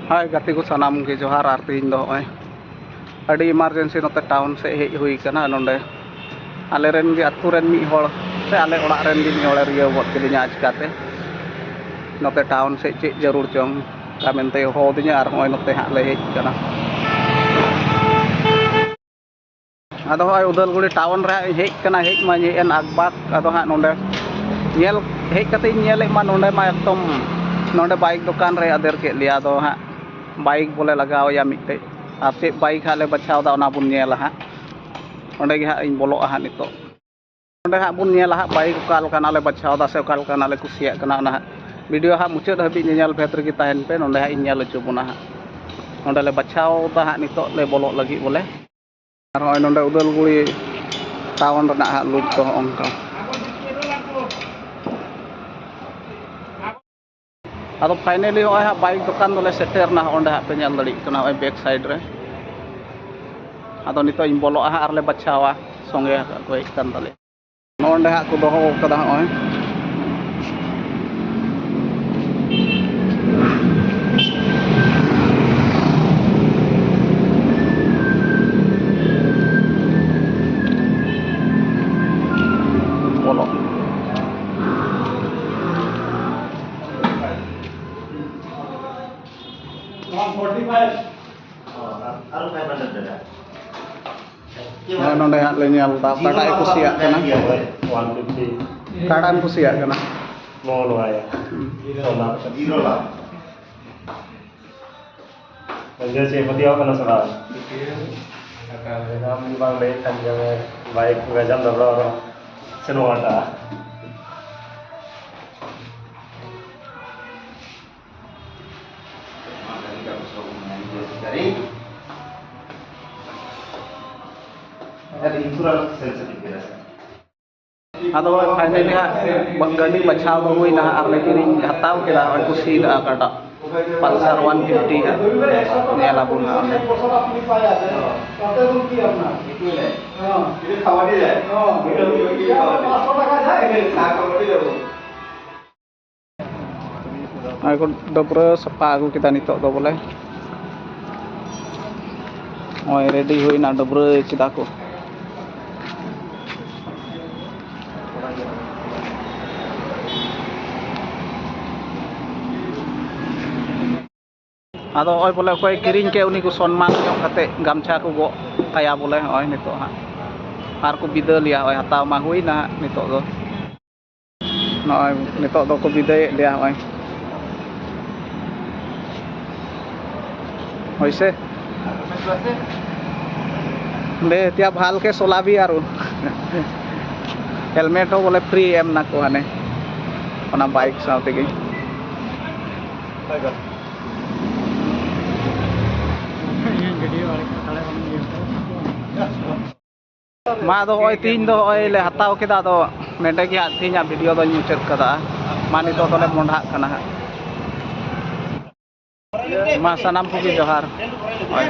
हाय गति को सानाम के जोहार आर तीन दो अड़ी इमरजेंसी नोते टाउन से हेज हुई कना नोंडे आले रेन गे अतु रेन मी होड़ से आले ओड़ा रेन गे मियोड़े रिया बot किलिnya आचकाते नोते टाउन से चे जरूर चोंग का मेनते होदिnya आर होय नोते हां ले हेज कना आदो होय उदलगुड़ी टाउन रे हेज कना हेज मा हेन अगबाक आदो हां नोंडे नेल हेज कते नेले मा नोंडे मा एकदम नोंडे बाइक दुकान रे आदेर के लिया दो हां बाइक बोले लगाओ या मिटे आप चे बाइक हाले बचाव दा ओना बुन नेला हां ओंडे गे हां इन बोलो हां नितो ओंडे हां बुन नेला हां बाइक काल कानाले बचाव दा से काल कानाले कुसिया कना ना वीडियो हां मुचाद हबी नेल भेत रे ताहेन पे नोंडे हां इन नेल चो बुना हां ओंडे ले बचाव दा हां नितो ले बोलो लगी बोले आर होय नोंडे उदलगुड़ी टाउन रना हां लुक तो ओंका आदो फाइनली होय हां बाइक दुकान दोले सेटर ना ओंडे हां पे नेल दड़ी कना होय बैक साइड रे आदो नितो इन बोलो हां आर ले बचावा संगे को हेज कान ताले नोंडे हां को दोहो कदा होय बोलो नोंडे हां ले नेल दा काटा कुसिया कना 150 काटा कुसिया कना मोल वाया जीरो ला अंजे से पतिया कना सरा नाम बांग ले kan jangan baik ngajam dobro senuata dari ada ituran sensitif biasa आदो फाइनली हां गाड़ी बचाव हुई ना आर ले किरिंग हताव केदा और कुसी दा काटा पल्सर 150 हां नेला बुन हां aku dobro sapa aku kita nitok do boleh oi ready hui na dobro kita aku आदो ओय बोले कोई किरिंग के उनी को सम्मान जो कते गामछा को गो काया बोले ओय नितो हां आर को बिदा लिया ओय हताव मा हुई ना नितो दो नय नितो दो को बिदा लिया ओय होइसे ले त्या भाल के सोलाबी आरो हेलमेट हो बोले फ्री एम ना को हाने ओना बाइक साथे गे मा दो ओय तीन दो ओय ले हताव केदा दो नेडे गे हां तीन वीडियो दो मुचाद कदा मा नितो तो ले मोंढा कना मा सनाम को जोहार ओय